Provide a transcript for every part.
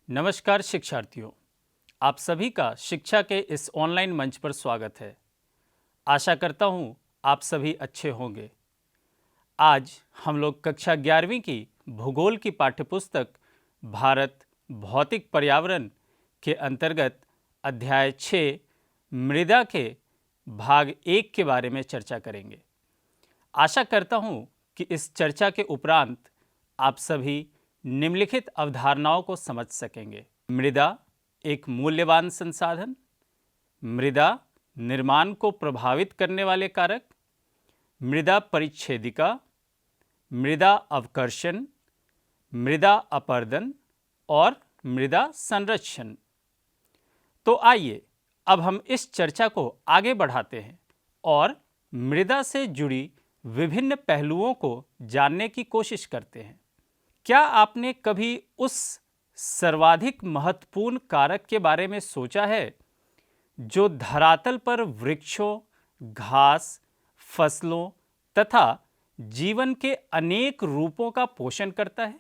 नमस्कार शिक्षार्थियों, आप सभी का शिक्षा के इस ऑनलाइन मंच पर स्वागत है। आशा करता हूँ आप सभी अच्छे होंगे। आज हम लोग कक्षा 11वीं की भूगोल की पाठ्यपुस्तक भारत भौतिक पर्यावरण के अंतर्गत अध्याय 6 मृदा के भाग 1 के बारे में चर्चा करेंगे। आशा करता हूँ कि इस चर्चा के उपरांत आप सभी निम्नलिखित अवधारणाओं को समझ सकेंगे। मृदा एक मूल्यवान संसाधन, मृदा निर्माण को प्रभावित करने वाले कारक, मृदा परिच्छेदिका, मृदा अवकर्षण, मृदा अपरदन और मृदा संरक्षण। तो आइए अब हम इस चर्चा को आगे बढ़ाते हैं और मृदा से जुड़ी विभिन्न पहलुओं को जानने की कोशिश करते हैं। क्या आपने कभी उस सर्वाधिक महत्वपूर्ण कारक के बारे में सोचा है जो धरातल पर वृक्षों, घास, फसलों तथा जीवन के अनेक रूपों का पोषण करता है?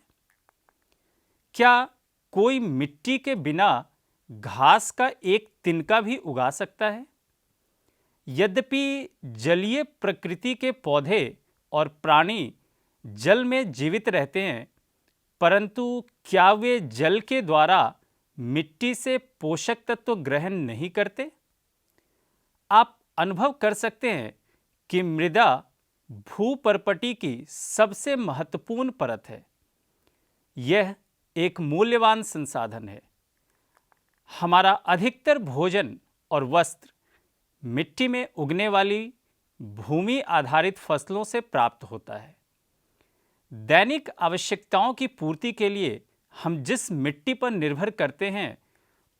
क्या कोई मिट्टी के बिना घास का एक तिनका भी उगा सकता है? यद्यपि जलीय प्रकृति के पौधे और प्राणी जल में जीवित रहते हैं, परंतु क्या वे जल के द्वारा मिट्टी से पोषक तत्व ग्रहण नहीं करते? आप अनुभव कर सकते हैं कि मृदा भूपर्पटी की सबसे महत्वपूर्ण परत है। यह एक मूल्यवान संसाधन है। हमारा अधिकतर भोजन और वस्त्र मिट्टी में उगने वाली भूमि आधारित फसलों से प्राप्त होता है। दैनिक आवश्यकताओं की पूर्ति के लिए हम जिस मिट्टी पर निर्भर करते हैं,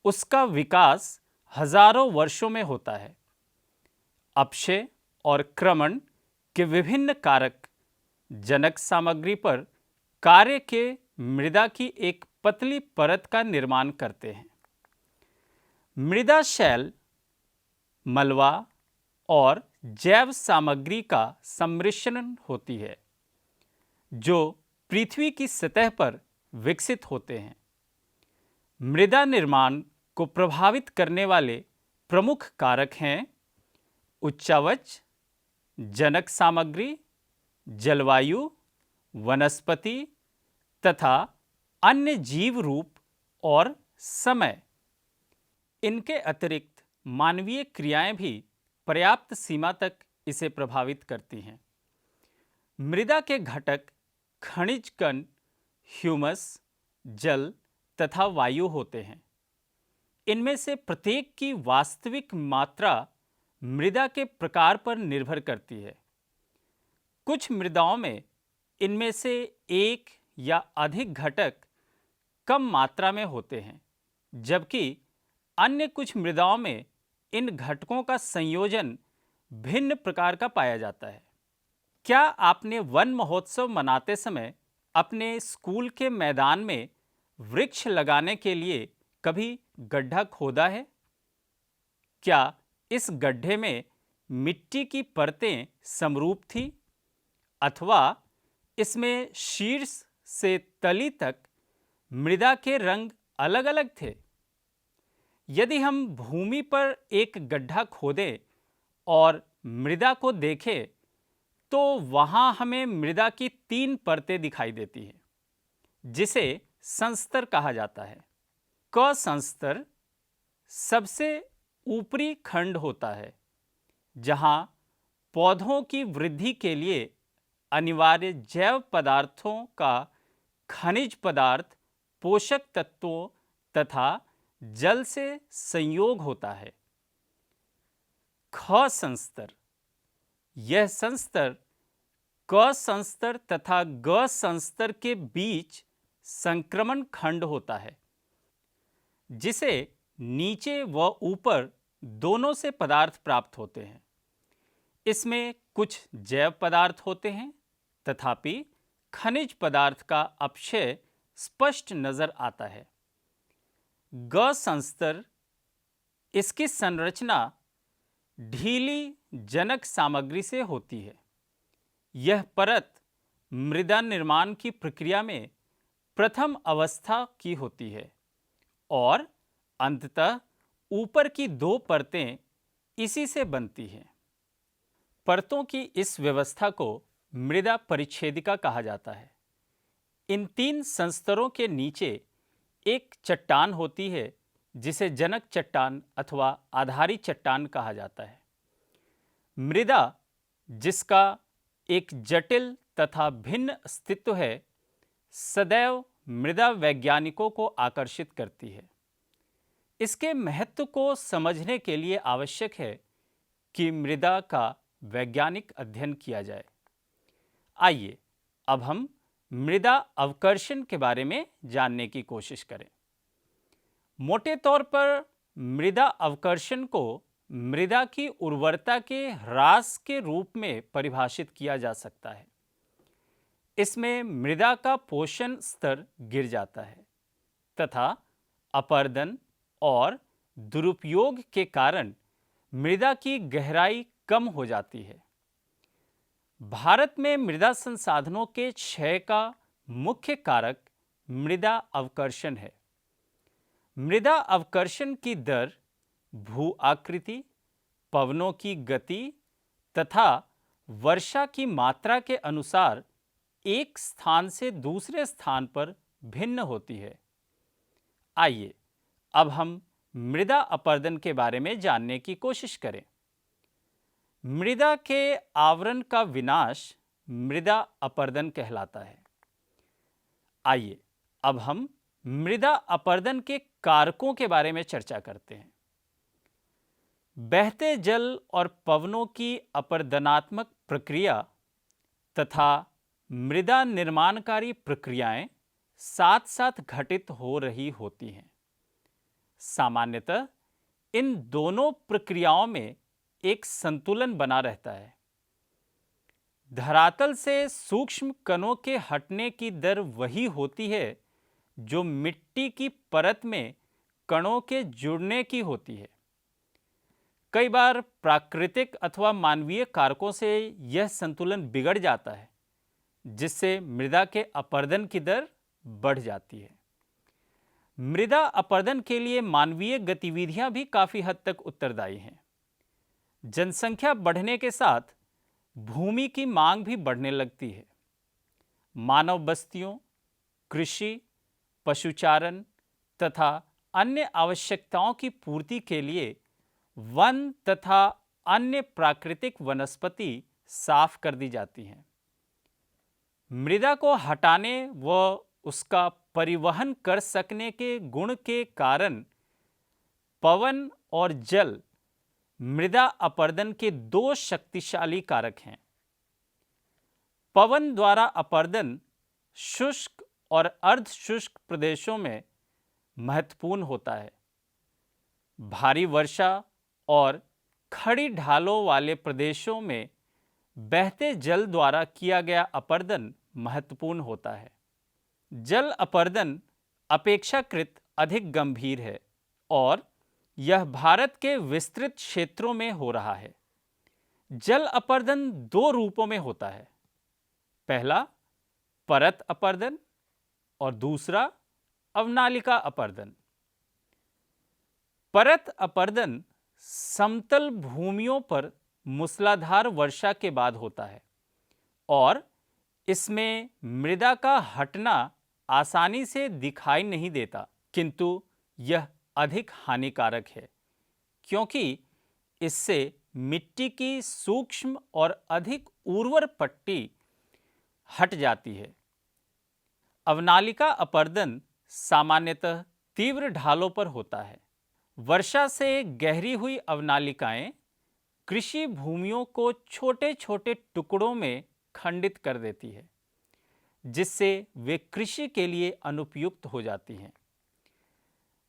उसका विकास हजारों वर्षों में होता है। अपक्षय और क्रमण के विभिन्न कारक जनक सामग्री पर कार्य के मृदा की एक पतली परत का निर्माण करते हैं। मृदा शैल, मलबा और जैव सामग्री का सम्मिश्रण होती है जो पृथ्वी की सतह पर विकसित होते हैं। मृदा निर्माण को प्रभावित करने वाले प्रमुख कारक हैं उच्चावच, जनक सामग्री, जलवायु, वनस्पति तथा अन्य जीव रूप और समय। इनके अतिरिक्त मानवीय क्रियाएं भी पर्याप्त सीमा तक इसे प्रभावित करती हैं। मृदा के घटक खनिज कण, ह्यूमस, जल तथा वायु होते हैं। इनमें से प्रत्येक की वास्तविक मात्रा मृदा के प्रकार पर निर्भर करती है। कुछ मृदाओं में इनमें से एक या अधिक घटक कम मात्रा में होते हैं, जबकि अन्य कुछ मृदाओं में इन घटकों का संयोजन भिन्न प्रकार का पाया जाता है। क्या आपने वन महोत्सव मनाते समय अपने स्कूल के मैदान में वृक्ष लगाने के लिए कभी गड्ढा खोदा है? क्या इस गड्ढे में मिट्टी की परतें समरूप थी अथवा इसमें शीर्ष से तली तक मृदा के रंग अलग-अलग थे? यदि हम भूमि पर एक गड्ढा खोदें और मृदा को देखें तो वहां हमें मृदा की 3 परतें दिखाई देती हैं, जिसे संस्तर कहा जाता है। क संस्तर सबसे ऊपरी खंड होता है, जहां पौधों की वृद्धि के लिए अनिवार्य जैव पदार्थों का खनिज पदार्थ, पोषक तत्वों तथा जल से संयोग होता है। ख संस्तर, यह संस्तर क संस्तर तथा ग संस्तर के बीच संक्रमण खंड होता है, जिसे नीचे व ऊपर दोनों से पदार्थ प्राप्त होते हैं। इसमें कुछ जैव पदार्थ होते हैं, तथापि खनिज पदार्थ का अपक्षय स्पष्ट नजर आता है। ग संस्तर, इसकी संरचना ढीली जनक सामग्री से होती है। यह परत मृदा निर्माण की प्रक्रिया में प्रथम अवस्था की होती है और अंततः ऊपर की 2 परतें इसी से बनती हैं। परतों की इस व्यवस्था को मृदा परिच्छेदिका कहा जाता है। इन 3 संस्तरों के नीचे एक चट्टान होती है जिसे जनक चट्टान अथवा आधारी चट्टान कहा जाता है। मृदा, जिसका एक जटिल तथा भिन्न अस्तित्व है, सदैव मृदा वैज्ञानिकों को आकर्षित करती है। इसके महत्व को समझने के लिए आवश्यक है कि मृदा का वैज्ञानिक अध्ययन किया जाए। आइए अब हम मृदा अवकर्षण के बारे में जानने की कोशिश करें। मोटे तौर पर मृदा अवकर्षण को मृदा की उर्वरता के ह्रास के रूप में परिभाषित किया जा सकता है। इसमें मृदा का पोषण स्तर गिर जाता है तथा अपरदन और दुरुपयोग के कारण मृदा की गहराई कम हो जाती है। भारत में मृदा संसाधनों के क्षय का मुख्य कारक मृदा अवकर्षण है। मृदा अवकर्षण की दर भू आकृति, पवनों की गति तथा वर्षा की मात्रा के अनुसार एक स्थान से दूसरे स्थान पर भिन्न होती है। आइए अब हम मृदा अपरदन के बारे में जानने की कोशिश करें। मृदा के आवरण का विनाश मृदा अपरदन कहलाता है। आइए अब हम मृदा अपरदन के कारकों के बारे में चर्चा करते हैं। बहते जल और पवनों की अपरदनात्मक प्रक्रिया तथा मृदा निर्माणकारी प्रक्रियाएं साथ साथ घटित हो रही होती हैं। सामान्यतः इन दोनों प्रक्रियाओं में एक संतुलन बना रहता है। धरातल से सूक्ष्म कणों के हटने की दर वही होती है जो मिट्टी की परत में कणों के जुड़ने की होती है। कई बार प्राकृतिक अथवा मानवीय कारकों से यह संतुलन बिगड़ जाता है, जिससे मृदा के अपरदन की दर बढ़ जाती है। मृदा अपरदन के लिए मानवीय गतिविधियां भी काफी हद तक उत्तरदायी हैं। जनसंख्या बढ़ने के साथ भूमि की मांग भी बढ़ने लगती है। मानव बस्तियों, कृषि, पशुचारण तथा अन्य आवश्यकताओं की पूर्ति के लिए वन तथा अन्य प्राकृतिक वनस्पति साफ कर दी जाती हैं। मृदा को हटाने व उसका परिवहन कर सकने के गुण के कारण पवन और जल मृदा अपरदन के 2 शक्तिशाली कारक हैं। पवन द्वारा अपरदन शुष्क और अर्ध शुष्क प्रदेशों में महत्वपूर्ण होता है। भारी वर्षा और खड़ी ढालों वाले प्रदेशों में बहते जल द्वारा किया गया अपरदन महत्वपूर्ण होता है। जल अपरदन अपेक्षाकृत अधिक गंभीर है और यह भारत के विस्तृत क्षेत्रों में हो रहा है। जल अपरदन 2 रूपों में होता है। पहला परत अपरदन और दूसरा अवनालिका अपरदन। परत अपरदन समतल भूमियों पर मूसलाधार वर्षा के बाद होता है और इसमें मृदा का हटना आसानी से दिखाई नहीं देता, किंतु यह अधिक हानिकारक है क्योंकि इससे मिट्टी की सूक्ष्म और अधिक उर्वर पट्टी हट जाती है। अवनालिका अपरदन सामान्यतः तीव्र ढालों पर होता है। वर्षा से गहरी हुई अवनालिकाएं कृषि भूमियों को छोटे छोटे टुकड़ों में खंडित कर देती है, जिससे वे कृषि के लिए अनुपयुक्त हो जाती हैं।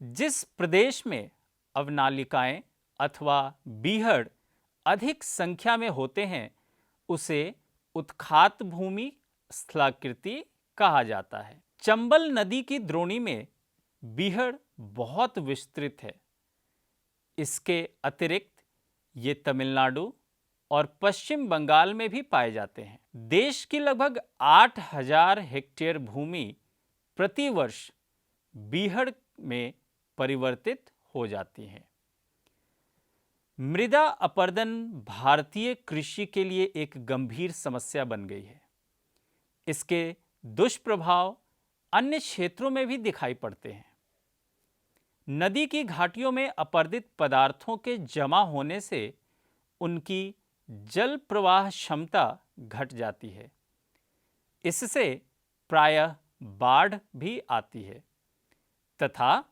जिस प्रदेश में अवनालिकाएं अथवा बीहड़ अधिक संख्या में होते हैं उसे उत्खात भूमि स्थलाकृति कहा जाता है। चंबल नदी की द्रोणी में बीहड़ बहुत विस्तृत है। इसके अतिरिक्त ये तमिलनाडु और पश्चिम बंगाल में भी पाए जाते हैं। देश की लगभग 8000 हेक्टेयर भूमि प्रतिवर्ष बीहड़ में परिवर्तित हो जाती हैं। मृदा अपरदन भारतीय कृषि के लिए एक गंभीर समस्या बन गई है। इसके दुष्प्रभाव अन्य क्षेत्रों में भी दिखाई पड़ते हैं। नदी की घाटियों में अपरदित पदार्थों के जमा होने से उनकी जल प्रवाह क्षमता घट जाती है। इससे प्रायः बाढ़ भी आती है तथा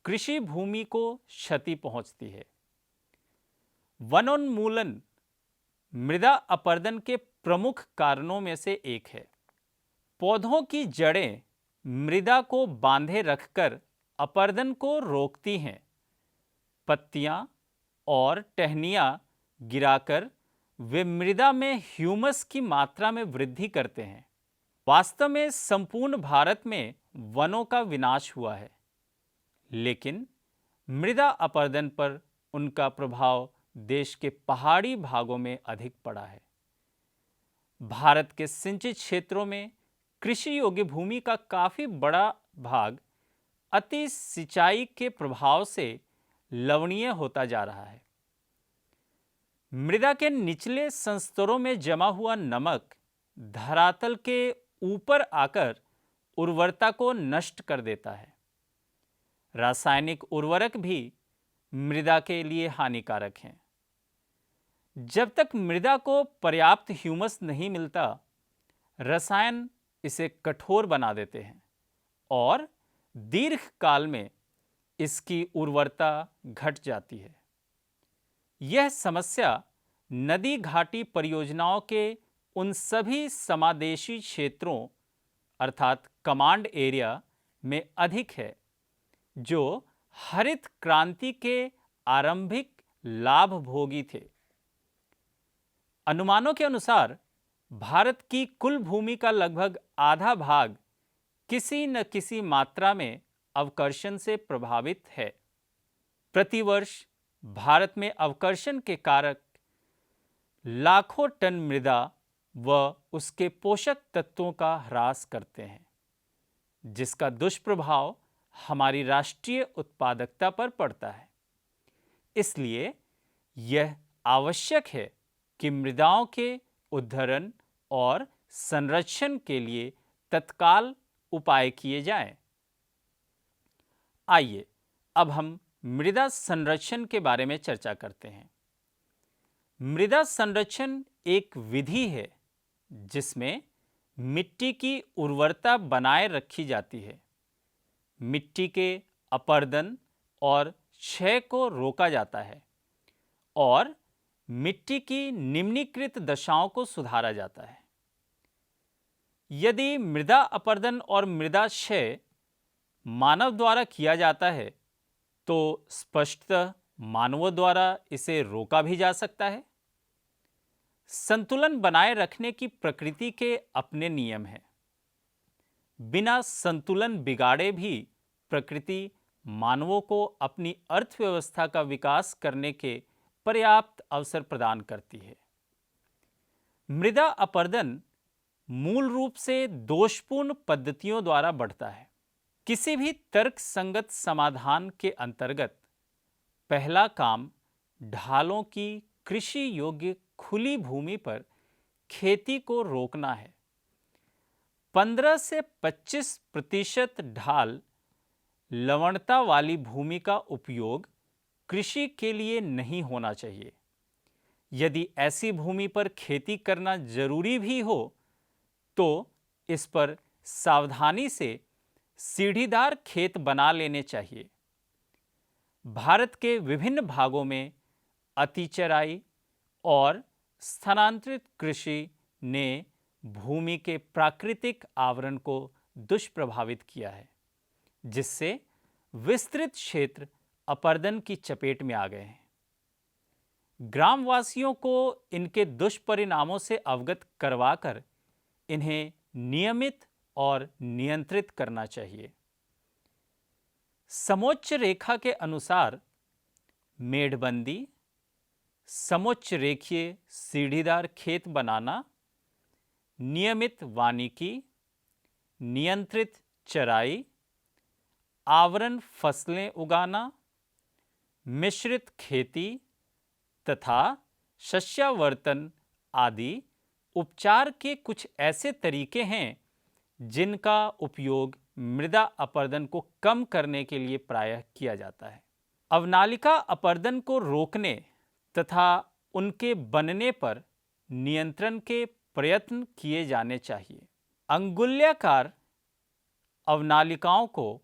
कृषि भूमि को क्षति पहुंचती है। वनोन्मूलन मृदा अपरदन के प्रमुख कारणों में से एक है। पौधों की जड़ें मृदा को बांधे रखकर अपरदन को रोकती हैं। पत्तियां और टहनियां गिराकर वे मृदा में ह्यूमस की मात्रा में वृद्धि करते हैं। वास्तव में संपूर्ण भारत में वनों का विनाश हुआ है, लेकिन मृदा अपरदन पर उनका प्रभाव देश के पहाड़ी भागों में अधिक पड़ा है। भारत के सिंचित क्षेत्रों में कृषि योग्य भूमि का काफी बड़ा भाग अति सिंचाई के प्रभाव से लवणीय होता जा रहा है। मृदा के निचले संस्तरों में जमा हुआ नमक धरातल के ऊपर आकर उर्वरता को नष्ट कर देता है। रासायनिक उर्वरक भी मृदा के लिए हानिकारक हैं। जब तक मृदा को पर्याप्त ह्यूमस नहीं मिलता, रसायन इसे कठोर बना देते हैं और दीर्घ काल में इसकी उर्वरता घट जाती है। यह समस्या नदी घाटी परियोजनाओं के उन सभी समादेशी क्षेत्रों अर्थात कमांड एरिया में अधिक है जो हरित क्रांति के आरंभिक लाभ भोगी थे। अनुमानों के अनुसार भारत की कुल भूमि का लगभग आधा भाग किसी न किसी मात्रा में अवकर्षण से प्रभावित है। प्रतिवर्ष भारत में अवकर्षण के कारक लाखों टन मृदा व उसके पोषक तत्वों का ह्रास करते हैं, जिसका दुष्प्रभाव हमारी राष्ट्रीय उत्पादकता पर पड़ता है। इसलिए यह आवश्यक है कि मृदाओं के उद्धरण और संरक्षण के लिए तत्काल उपाय किए जाएं। आइए अब हम मृदा संरक्षण के बारे में चर्चा करते हैं। मृदा संरक्षण एक विधि है जिसमें मिट्टी की उर्वरता बनाए रखी जाती है, मिट्टी के अपरदन और क्षय को रोका जाता है और मिट्टी की निम्नीकृत दशाओं को सुधारा जाता है। यदि मृदा अपरदन और मृदा क्षय मानव द्वारा किया जाता है तो स्पष्टतः मानवों द्वारा इसे रोका भी जा सकता है। संतुलन बनाए रखने की प्रकृति के अपने नियम हैं। बिना संतुलन बिगाड़े भी प्रकृति मानवों को अपनी अर्थव्यवस्था का विकास करने के पर्याप्त अवसर प्रदान करती है। मृदा अपरदन मूल रूप से दोषपूर्ण पद्धतियों द्वारा बढ़ता है। किसी भी तर्क संगत समाधान के अंतर्गत पहला काम ढालों की कृषि योग्य खुली भूमि पर खेती को रोकना है। 15 से 25% ढाल लवणता वाली भूमि का उपयोग कृषि के लिए नहीं होना चाहिए। यदि ऐसी भूमि पर खेती करना जरूरी भी हो तो इस पर सावधानी से सीढ़ीदार खेत बना लेने चाहिए। भारत के विभिन्न भागों में अतिचराई और स्थानांतरित कृषि ने भूमि के प्राकृतिक आवरण को दुष्प्रभावित किया है, जिससे विस्तृत क्षेत्र अपरदन की चपेट में आ गए हैं। ग्रामवासियों को इनके दुष्परिणामों से अवगत करवाकर इन्हें नियमित और नियंत्रित करना चाहिए। समोच्च रेखा के अनुसार मेढ़बंदी, समोच्च रेखीय सीढ़ीदार खेत बनाना, नियमित वानिकी, नियंत्रित चराई आवरण फसलें उगाना, मिश्रित खेती तथा शस्यावर्तन आदि उपचार के कुछ ऐसे तरीके हैं जिनका उपयोग मृदा अपरदन को कम करने के लिए प्रायः किया जाता है। अवनालिका अपरदन को रोकने तथा उनके बनने पर नियंत्रण के प्रयत्न किए जाने चाहिए। अंगुल्याकार अवनालिकाओं को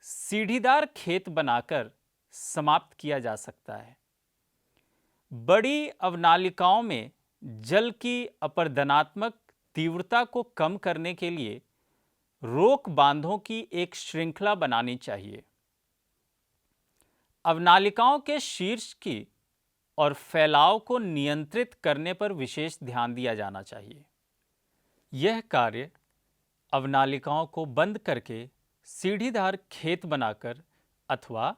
सीढ़ीदार खेत बनाकर समाप्त किया जा सकता है। बड़ी अवनालिकाओं में जल की अपरदनात्मक तीव्रता को कम करने के लिए रोक बांधों की एक श्रृंखला बनानी चाहिए। अवनालिकाओं के शीर्ष की और फैलाव को नियंत्रित करने पर विशेष ध्यान दिया जाना चाहिए। यह कार्य अवनालिकाओं को बंद करके सीढ़ीदार खेत बनाकर अथवा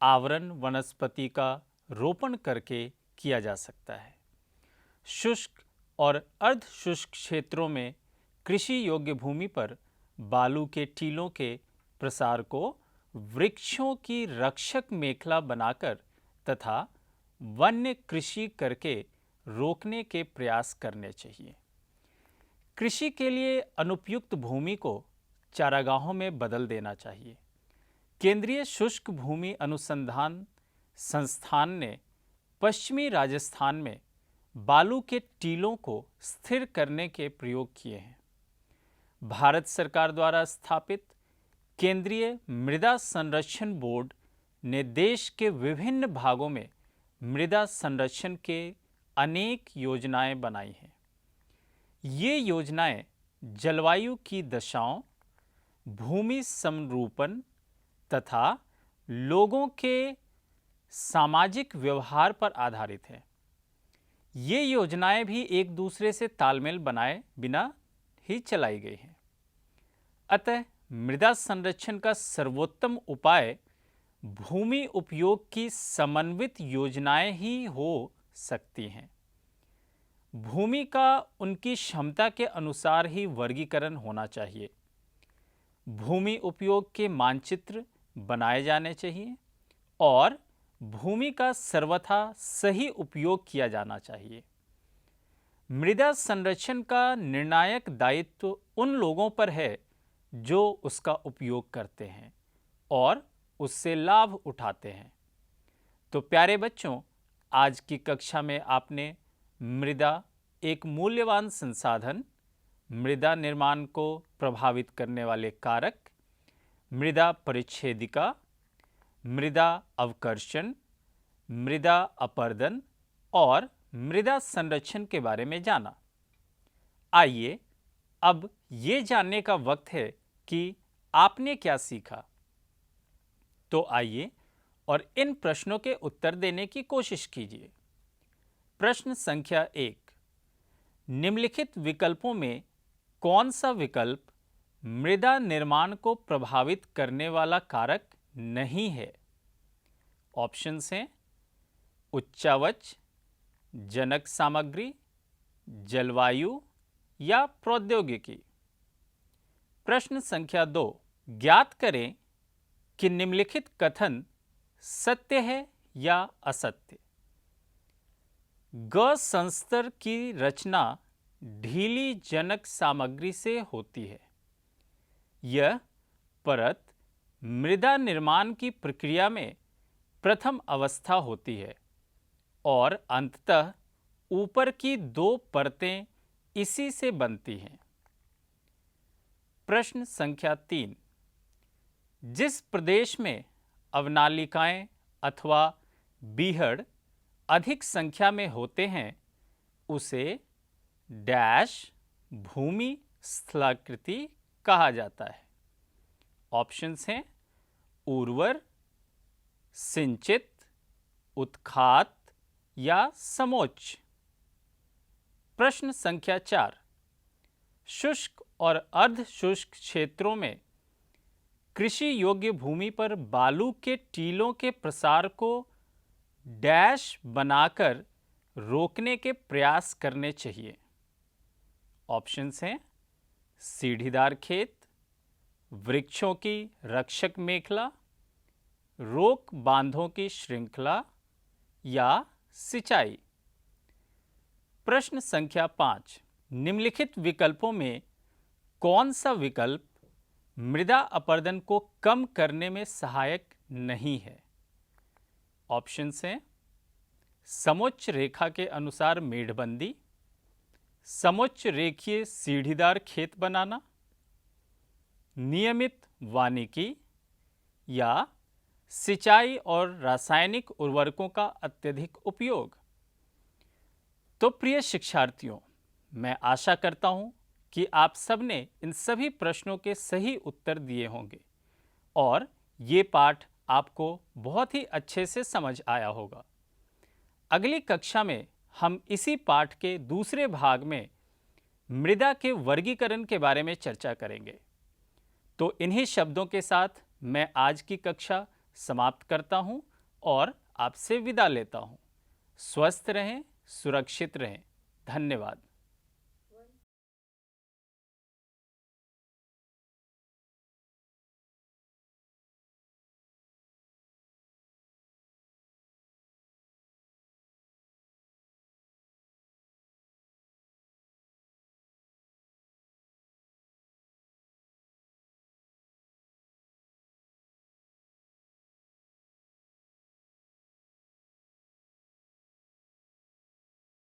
आवरण वनस्पति का रोपण करके किया जा सकता है। शुष्क और अर्ध शुष्क क्षेत्रों में कृषि योग्य भूमि पर बालू के टीलों के प्रसार को वृक्षों की रक्षक मेखला बनाकर तथा वन्य कृषि करके रोकने के प्रयास करने चाहिए। कृषि के लिए अनुपयुक्त भूमि को चारागाहों में बदल देना चाहिए। केंद्रीय शुष्क भूमि अनुसंधान संस्थान ने पश्चिमी राजस्थान में बालू के टीलों को स्थिर करने के प्रयोग किए हैं। भारत सरकार द्वारा स्थापित केंद्रीय मृदा संरक्षण बोर्ड ने देश के विभिन्न भागों में मृदा संरक्षण के अनेक योजनाएं बनाई हैं। ये योजनाएं जलवायु की दशाओं, भूमि समरूपण तथा लोगों के सामाजिक व्यवहार पर आधारित हैं। ये योजनाएं भी एक दूसरे से तालमेल बनाए बिना ही चलाई गई हैं। अतः मृदा संरक्षण का सर्वोत्तम उपाय भूमि उपयोग की समन्वित योजनाएं ही हो सकती हैं। भूमि का उनकी क्षमता के अनुसार ही वर्गीकरण होना चाहिए। भूमि उपयोग के मानचित्र बनाए जाने चाहिए और भूमि का सर्वथा सही उपयोग किया जाना चाहिए। मृदा संरक्षण का निर्णायक दायित्व उन लोगों पर है जो उसका उपयोग करते हैं और उससे लाभ उठाते हैं। तो प्यारे बच्चों, आज की कक्षा में आपने मृदा एक मूल्यवान संसाधन, मृदा निर्माण को प्रभावित करने वाले कारक, मृदा परिच्छेदिका, मृदा अवकर्षण, मृदा अपरदन और मृदा संरक्षण के बारे में जाना। आइए अब ये जानने का वक्त है कि आपने क्या सीखा। तो आइए और इन प्रश्नों के उत्तर देने की कोशिश कीजिए। प्रश्न संख्या 1, निम्नलिखित विकल्पों में कौन सा विकल्प मृदा निर्माण को प्रभावित करने वाला कारक नहीं है? ऑप्शंस हैं उच्चावच, जनक सामग्री, जलवायु या प्रौद्योगिकी। प्रश्न संख्या 2, ज्ञात करें कि निम्नलिखित कथन सत्य है या असत्य। ग संस्तर की रचना ढीली जनक सामग्री से होती है। यह परत मृदा निर्माण की प्रक्रिया में प्रथम अवस्था होती है और अंततः ऊपर की 2 परतें इसी से बनती हैं। प्रश्न संख्या 3, जिस प्रदेश में अवनालिकाएं अथवा बीहड़ अधिक संख्या में होते हैं उसे डैश भूमि स्थलाकृति कहा जाता है। ऑप्शंस हैं उर्वर, सिंचित, उत्खात या समोच्च। प्रश्न संख्या 4, शुष्क और अर्ध शुष्क क्षेत्रों में कृषि योग्य भूमि पर बालू के टीलों के प्रसार को डैश बनाकर रोकने के प्रयास करने चाहिए। ऑप्शंस हैं सीढ़ीदार खेत, वृक्षों की रक्षक मेखला, रोक बांधों की श्रृंखला या सिंचाई। प्रश्न संख्या 5, निम्नलिखित विकल्पों में कौन सा विकल्प मृदा अपरदन को कम करने में सहायक नहीं है? ऑप्शंस हैं समोच्च रेखा के अनुसार मेढ़बंदी, समोच्च रेखीय सीढ़ीदार खेत बनाना, नियमित वानिकी या सिंचाई और रासायनिक उर्वरकों का अत्यधिक उपयोग। तो प्रिय शिक्षार्थियों, मैं आशा करता हूं कि आप सबने इन सभी प्रश्नों के सही उत्तर दिए होंगे और ये पाठ आपको बहुत ही अच्छे से समझ आया होगा। अगली कक्षा में हम इसी पाठ के दूसरे भाग में मृदा के वर्गीकरण के बारे में चर्चा करेंगे। तो इन्हीं शब्दों के साथ मैं आज की कक्षा समाप्त करता हूं और आपसे विदा लेता हूं। स्वस्थ रहें, सुरक्षित रहें। धन्यवाद।